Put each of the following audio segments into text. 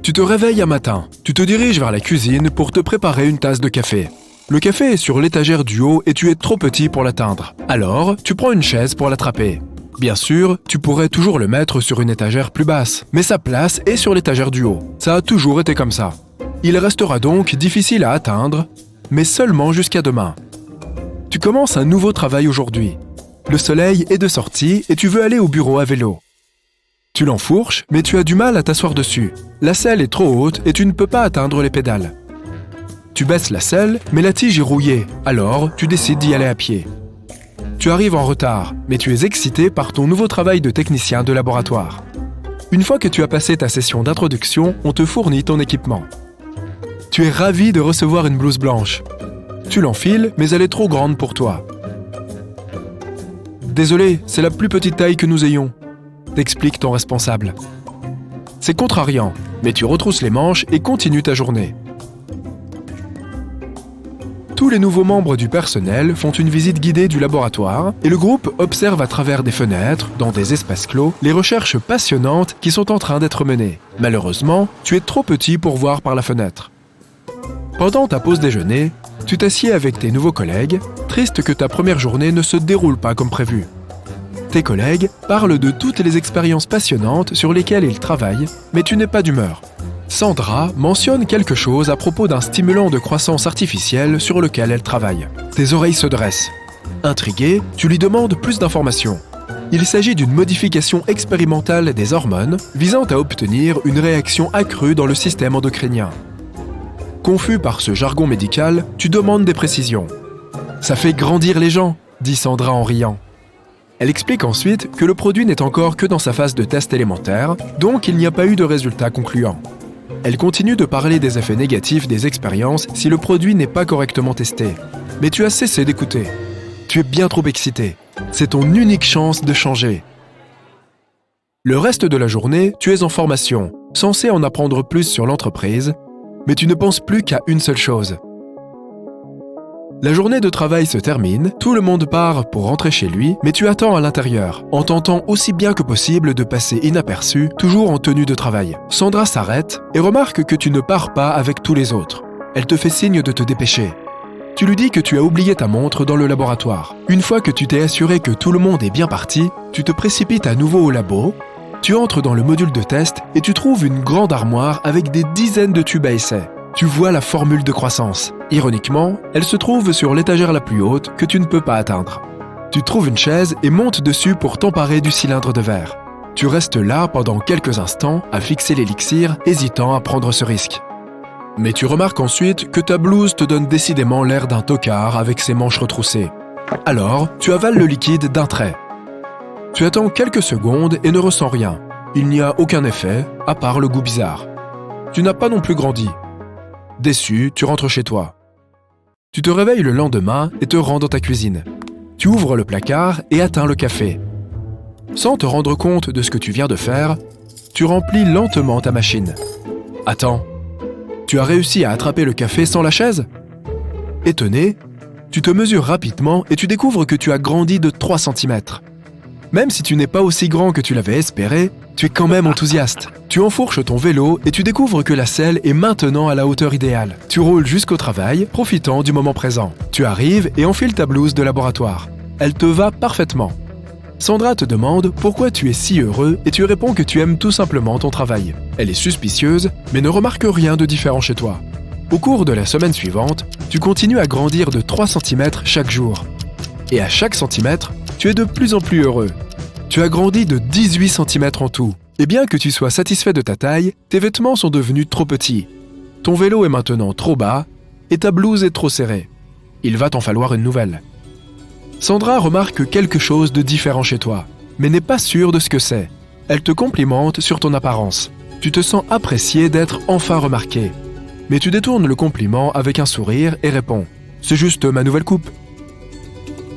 Tu te réveilles un matin, tu te diriges vers la cuisine pour te préparer une tasse de café. Le café est sur l'étagère du haut et tu es trop petit pour l'atteindre. Alors, tu prends une chaise pour l'attraper. Bien sûr, tu pourrais toujours le mettre sur une étagère plus basse, mais sa place est sur l'étagère du haut. Ça a toujours été comme ça. Il restera donc difficile à atteindre, mais seulement jusqu'à demain. Tu commences un nouveau travail aujourd'hui. Le soleil est de sortie et tu veux aller au bureau à vélo. Tu l'enfourches, mais tu as du mal à t'asseoir dessus. La selle est trop haute et tu ne peux pas atteindre les pédales. Tu baisses la selle, mais la tige est rouillée, alors tu décides d'y aller à pied. Tu arrives en retard, mais tu es excité par ton nouveau travail de technicien de laboratoire. Une fois que tu as passé ta session d'introduction, on te fournit ton équipement. Tu es ravi de recevoir une blouse blanche. Tu l'enfiles, mais elle est trop grande pour toi. Désolé, c'est la plus petite taille que nous ayons, t'explique ton responsable. C'est contrariant, mais tu retrousses les manches et continues ta journée. Tous les nouveaux membres du personnel font une visite guidée du laboratoire et le groupe observe à travers des fenêtres, dans des espaces clos, les recherches passionnantes qui sont en train d'être menées. Malheureusement, tu es trop petit pour voir par la fenêtre. Pendant ta pause déjeuner, tu t'assieds avec tes nouveaux collègues, triste que ta première journée ne se déroule pas comme prévu. Tes collègues parlent de toutes les expériences passionnantes sur lesquelles ils travaillent, mais tu n'es pas d'humeur. Sandra mentionne quelque chose à propos d'un stimulant de croissance artificielle sur lequel elle travaille. Tes oreilles se dressent. Intrigué, tu lui demandes plus d'informations. Il s'agit d'une modification expérimentale des hormones visant à obtenir une réaction accrue dans le système endocrinien. Confus par ce jargon médical, tu demandes des précisions. « Ça fait grandir les gens », dit Sandra en riant. Elle explique ensuite que le produit n'est encore que dans sa phase de test élémentaire, donc il n'y a pas eu de résultat concluant. Elle continue de parler des effets négatifs des expériences si le produit n'est pas correctement testé. Mais tu as cessé d'écouter. Tu es bien trop excité. C'est ton unique chance de changer. Le reste de la journée, tu es en formation, censé en apprendre plus sur l'entreprise, mais tu ne penses plus qu'à une seule chose. La journée de travail se termine, tout le monde part pour rentrer chez lui, mais tu attends à l'intérieur, en tentant aussi bien que possible de passer inaperçu, toujours en tenue de travail. Sandra s'arrête et remarque que tu ne pars pas avec tous les autres. Elle te fait signe de te dépêcher. Tu lui dis que tu as oublié ta montre dans le laboratoire. Une fois que tu t'es assuré que tout le monde est bien parti, tu te précipites à nouveau au labo, tu entres dans le module de test et tu trouves une grande armoire avec des dizaines de tubes à essai. Tu vois la formule de croissance. Ironiquement, elle se trouve sur l'étagère la plus haute que tu ne peux pas atteindre. Tu trouves une chaise et montes dessus pour t'emparer du cylindre de verre. Tu restes là pendant quelques instants à fixer l'élixir, hésitant à prendre ce risque. Mais tu remarques ensuite que ta blouse te donne décidément l'air d'un tocard avec ses manches retroussées. Alors, tu avales le liquide d'un trait. Tu attends quelques secondes et ne ressens rien. Il n'y a aucun effet, à part le goût bizarre. Tu n'as pas non plus grandi. Déçu, tu rentres chez toi. Tu te réveilles le lendemain et te rends dans ta cuisine. Tu ouvres le placard et atteins le café. Sans te rendre compte de ce que tu viens de faire, tu remplis lentement ta machine. Attends, tu as réussi à attraper le café sans la chaise ? Étonné, tu te mesures rapidement et tu découvres que tu as grandi de 3 cm. Même si tu n'es pas aussi grand que tu l'avais espéré, tu es quand même enthousiaste. Tu enfourches ton vélo et tu découvres que la selle est maintenant à la hauteur idéale. Tu roules jusqu'au travail, profitant du moment présent. Tu arrives et enfiles ta blouse de laboratoire. Elle te va parfaitement. Sandra te demande pourquoi tu es si heureux et tu réponds que tu aimes tout simplement ton travail. Elle est suspicieuse, mais ne remarque rien de différent chez toi. Au cours de la semaine suivante, tu continues à grandir de 3 cm chaque jour. Et à chaque centimètre, tu es de plus en plus heureux. Tu as grandi de 18 cm en tout. Et bien que tu sois satisfait de ta taille, tes vêtements sont devenus trop petits. Ton vélo est maintenant trop bas et ta blouse est trop serrée. Il va t'en falloir une nouvelle. Sandra remarque quelque chose de différent chez toi, mais n'est pas sûre de ce que c'est. Elle te complimente sur ton apparence. Tu te sens apprécié d'être enfin remarqué. Mais tu détournes le compliment avec un sourire et réponds « C'est juste ma nouvelle coupe ».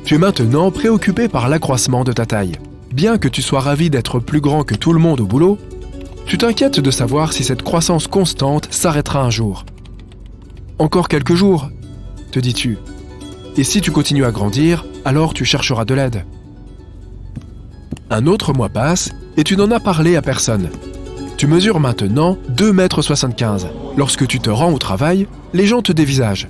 Tu es maintenant préoccupé par l'accroissement de ta taille. Bien que tu sois ravi d'être plus grand que tout le monde au boulot, tu t'inquiètes de savoir si cette croissance constante s'arrêtera un jour. « Encore quelques jours », te dis-tu. Et si tu continues à grandir, alors tu chercheras de l'aide. Un autre mois passe et tu n'en as parlé à personne. Tu mesures maintenant 2,75 m. Lorsque tu te rends au travail, les gens te dévisagent.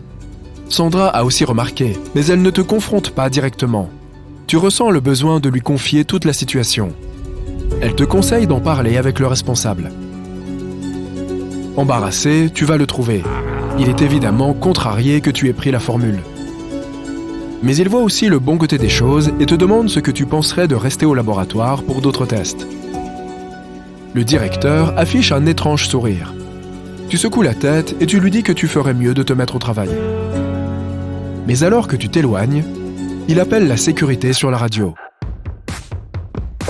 Sandra a aussi remarqué, mais elle ne te confronte pas directement. Tu ressens le besoin de lui confier toute la situation. Elle te conseille d'en parler avec le responsable. Embarrassé, tu vas le trouver. Il est évidemment contrarié que tu aies pris la formule. Mais il voit aussi le bon côté des choses et te demande ce que tu penserais de rester au laboratoire pour d'autres tests. Le directeur affiche un étrange sourire. Tu secoues la tête et tu lui dis que tu ferais mieux de te mettre au travail. Mais alors que tu t'éloignes, il appelle la sécurité sur la radio.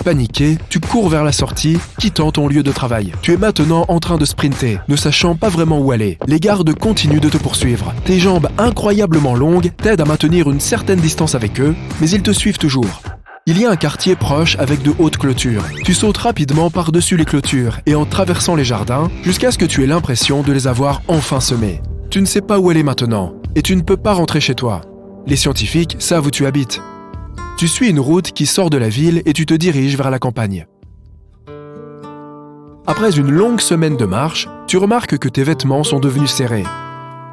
Paniqué, tu cours vers la sortie, quittant ton lieu de travail. Tu es maintenant en train de sprinter, ne sachant pas vraiment où aller. Les gardes continuent de te poursuivre. Tes jambes incroyablement longues t'aident à maintenir une certaine distance avec eux, mais ils te suivent toujours. Il y a un quartier proche avec de hautes clôtures. Tu sautes rapidement par-dessus les clôtures et en traversant les jardins, jusqu'à ce que tu aies l'impression de les avoir enfin semés. Tu ne sais pas où aller maintenant, et tu ne peux pas rentrer chez toi. Les scientifiques savent où tu habites. Tu suis une route qui sort de la ville et tu te diriges vers la campagne. Après une longue semaine de marche, tu remarques que tes vêtements sont devenus serrés.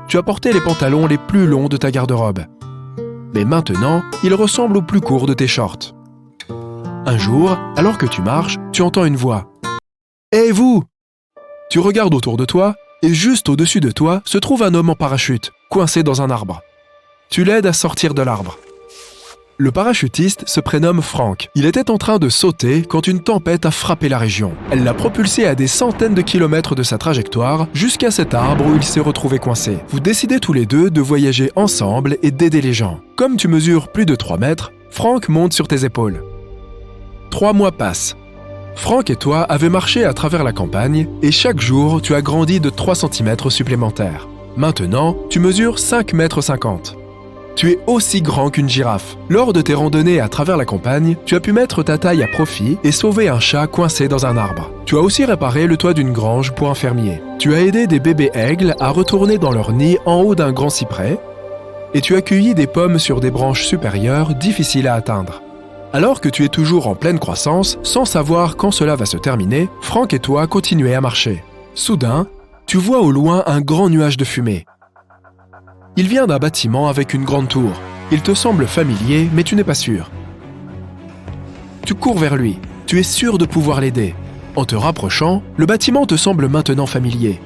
Tu as porté les pantalons les plus longs de ta garde-robe. Mais maintenant, ils ressemblent aux plus courts de tes shorts. Un jour, alors que tu marches, tu entends une voix. « Hé vous !» Tu regardes autour de toi et juste au-dessus de toi se trouve un homme en parachute, coincé dans un arbre. Tu l'aides à sortir de l'arbre. Le parachutiste se prénomme Frank. Il était en train de sauter quand une tempête a frappé la région. Elle l'a propulsé à des centaines de kilomètres de sa trajectoire jusqu'à cet arbre où il s'est retrouvé coincé. Vous décidez tous les deux de voyager ensemble et d'aider les gens. Comme tu mesures plus de 3 mètres, Frank monte sur tes épaules. 3 mois passent. Frank et toi avez marché à travers la campagne et chaque jour tu as grandi de 3 cm supplémentaires. Maintenant, tu mesures 5,50 m. Tu es aussi grand qu'une girafe. Lors de tes randonnées à travers la campagne, tu as pu mettre ta taille à profit et sauver un chat coincé dans un arbre. Tu as aussi réparé le toit d'une grange pour un fermier. Tu as aidé des bébés aigles à retourner dans leur nid en haut d'un grand cyprès et tu as cueilli des pommes sur des branches supérieures difficiles à atteindre. Alors que tu es toujours en pleine croissance, sans savoir quand cela va se terminer, Frank et toi continuez à marcher. Soudain, tu vois au loin un grand nuage de fumée. Il vient d'un bâtiment avec une grande tour. Il te semble familier, mais tu n'es pas sûr. Tu cours vers lui. Tu es sûr de pouvoir l'aider. En te rapprochant, le bâtiment te semble maintenant familier.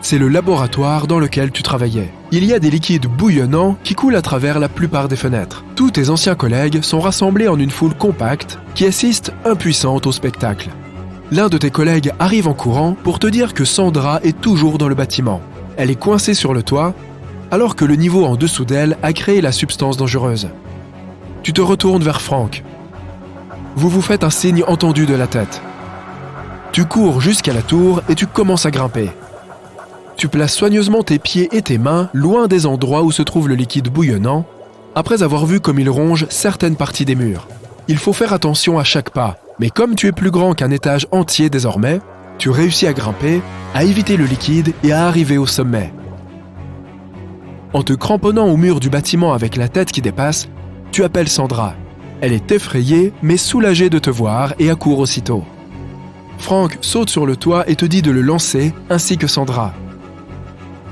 C'est le laboratoire dans lequel tu travaillais. Il y a des liquides bouillonnants qui coulent à travers la plupart des fenêtres. Tous tes anciens collègues sont rassemblés en une foule compacte qui assiste impuissante au spectacle. L'un de tes collègues arrive en courant pour te dire que Sandra est toujours dans le bâtiment. Elle est coincée sur le toit, alors que le niveau en dessous d'elle a créé la substance dangereuse. Tu te retournes vers Frank. Vous vous faites un signe entendu de la tête. Tu cours jusqu'à la tour et tu commences à grimper. Tu places soigneusement tes pieds et tes mains loin des endroits où se trouve le liquide bouillonnant, après avoir vu comme il ronge certaines parties des murs. Il faut faire attention à chaque pas, mais comme tu es plus grand qu'un étage entier désormais, tu réussis à grimper, à éviter le liquide et à arriver au sommet. En te cramponnant au mur du bâtiment avec la tête qui dépasse, tu appelles Sandra. Elle est effrayée, mais soulagée de te voir et accourt aussitôt. Frank saute sur le toit et te dit de le lancer, ainsi que Sandra.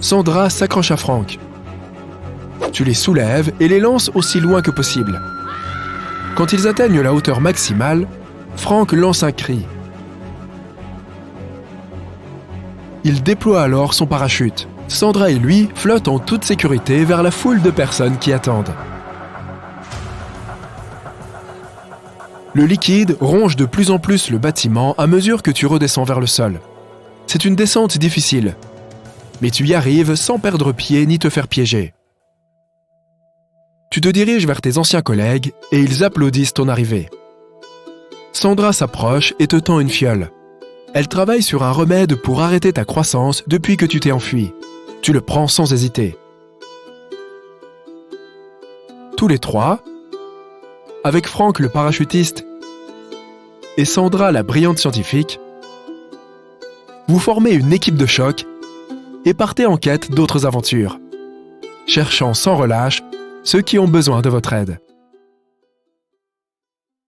Sandra s'accroche à Frank. Tu les soulèves et les lances aussi loin que possible. Quand ils atteignent la hauteur maximale, Frank lance un cri. Il déploie alors son parachute. Sandra et lui flottent en toute sécurité vers la foule de personnes qui attendent. Le liquide ronge de plus en plus le bâtiment à mesure que tu redescends vers le sol. C'est une descente difficile, mais tu y arrives sans perdre pied ni te faire piéger. Tu te diriges vers tes anciens collègues et ils applaudissent ton arrivée. Sandra s'approche et te tend une fiole. Elle travaille sur un remède pour arrêter ta croissance depuis que tu t'es enfui. Tu le prends sans hésiter. Tous les trois, avec Frank le parachutiste et Sandra la brillante scientifique, vous formez une équipe de choc et partez en quête d'autres aventures, cherchant sans relâche ceux qui ont besoin de votre aide.